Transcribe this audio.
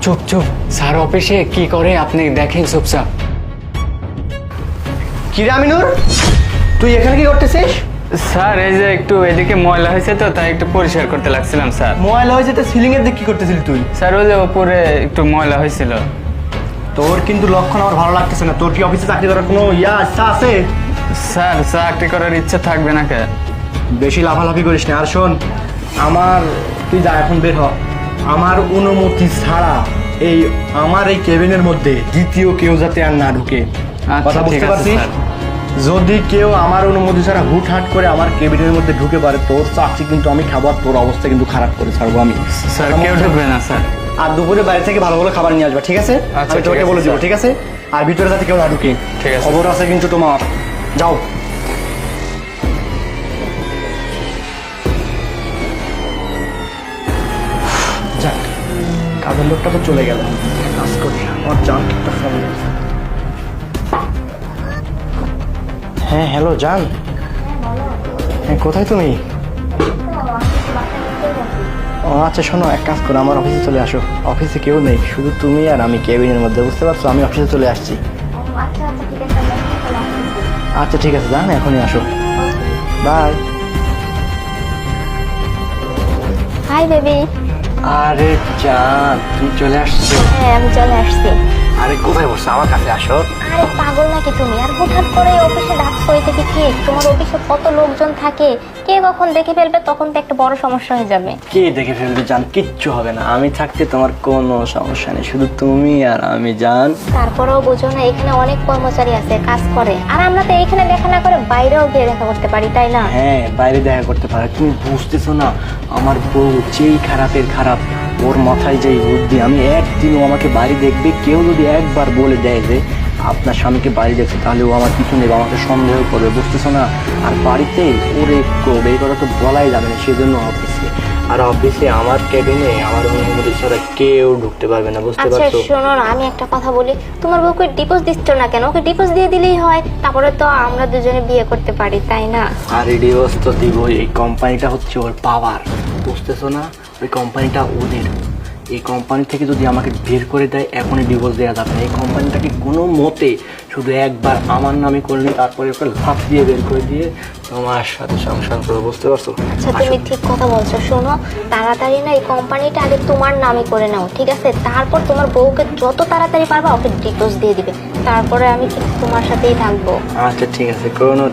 চুপ চুপ, স্যার অফিসে কি করে আপনি দেখেন চুপচাপ। কি রে আমিনুর, তুই এখানে কি করতেছিস? স্যার এই যে একটু এদিকে ময়লা হয়েছে তো তাই একটু পরিষ্কার করতে লাগছিলাম স্যার। ময়লা হয়েছে তো সিলিং এর দিকে কি করতেছিলি তুই? স্যার ওই যে উপরে একটু ময়লা হয়েছিল। তোর কিন্তু লক্ষণ আমার ভালো লাগতেছে না। তোর কি অফিসে চাকরি করার কোনো ইচ্ছা আছে? স্যার চাকরি করার ইচ্ছা থাকবে না কে? বেশি লাফালাফি করিস না। আর শোন, তুই যা এখন বের হ। আমার অনুমতি ছাড়া আমার এই কেবিনের মধ্যে দ্বিতীয় কেউ যাতে আর না ঢুকে। কথা ঠিক বুঝতে আছে পারছিস? স্যার। যদি কেউ আমার অনুমতি ছাড়া হুটহাট করে আমার কেবিনের মধ্যে ঢুকে পারে, তোর চাকরি কিন্তু আমি খাবো, আর তোর অবস্থা কিন্তু খারাপ করে ছাড়বো আমি। স্যার কেউ ঢুকবে না স্যার। আর দুপুরে বাইরে থেকে ভালো ভালো খাবার নিয়ে আসবা, ঠিক আছে? আচ্ছা, আমি তোকে ঠিক আছে, বলে দিব, স্যার। ঠিক আছে? আর ভিতরে যাতে কেউ না ঢুকে। ঠিক আছে। খবর আছে কিন্তু তোমার। যাও। যাক, কাজের লোকটা তো চলে গেল। কাজ করি, আমার জান একটা ফোন নেই। হ্যাঁ হ্যালো জান। হ্যাঁ কোথায় তুমি? ও আচ্ছা শোনো, এক কাজ করো, আমার অফিসে চলে আসো। অফিসে কেউ নেই, শুধু তুমি আর আমি কেবিনের মধ্যে, বুঝতে পারছো? আমি অফিসে চলে আসছি। আচ্ছা ঠিক আছে জান, এখনই আসো। বাই। Hi baby. আরে জান, তুমি চলে আসছো? হ্যাঁ আমি চলে আসছি। আরে কোথায় বসছো? আমার কাছে আসো। আরে পাগল নাকি তুমি? আর হুটহাট করে অফিসে ডাকছো, এটা কি ঠিক? তোমার অফিসে কত লোকজন থাকে, কে কখন দেখে ফেলবে, তখন তো একটা বড় সমস্যা হয়ে যাবে। কে দেখে ফেলবে জান? কিচ্ছু হবে না, আমি থাকতে তোমার কোনো সমস্যা নেই, শুধু তুমি আর আমি জান। তারপরেও বুঝো না, এখানে অনেক কর্মচারী আছে, কাজ করে, আর আমরা তো এখানে দেখা না করে বাইরেও গিয়ে দেখা করতে পারি, তাই না? হ্যাঁ বাইরে দেখা করতে পারে, তুমি বুঝতেছো না? আমার বউ যেই খারাপের খারাপ, ওর মাথায় যেই বুদ্ধি। আমি একদিনও আমাকে বাড়ি দেখবে, কেউ যদি একবার বলে দেয় যে আপনার স্বামীকে বাড়ি দেখছে, তাহলে ও আমার পিছনে আমাকে সন্দেহ করবে, বুঝতেছো না? আর বাড়িতে ওরে এই কথা তো বলাই যাবে না, সেজন্য অফিসে। আর অফিসে আমার কেবিনে আমার অনুমতি ছাড়া কেউ ঢুকতে পারবে না, বুঝতে আচ্ছা পারছো? শোনো না, আমি একটা কথা বলি, তোমার বউকে ডিভোর্স দিচ্ছ না কেন? ওকে ডিভোর্স দিয়ে দিলেই হয়, তারপরে তো আমরা দুজনে বিয়ে করতে পারি, তাই না? আর ডিভোর্স তো দিবই। এই কোম্পানিটা হচ্ছে ওর পাওয়ার, বুঝতেছো না? ওই কোম্পানিটা ওদের। এই কোম্পানি থেকে যদি আমাকে বের করে দেয়, এখনই ডিভোর্স দেওয়া যাবে না। এই কোম্পানিটাকে কোনো মতে শুধু একবার আমার নামে করলে, তারপরে ওকে লাফ দিয়ে বের করে দিয়ে তোমার সাথে সংসার করবো, বুঝতে পারছো? আচ্ছা তুমি ঠিক কথা বলছো। শোনো, তাড়াতাড়ি না এই কোম্পানিটা আগে তোমার নামে করে নাও, ঠিক আছে? তারপর তোমার বউকে যত তাড়াতাড়ি পারবা ওকে ডিভোর্স দিয়ে দিবে, তারপরে আমি ঠিক তোমার সাথেই থাকবো। আচ্ছা ঠিক আছে, কোনো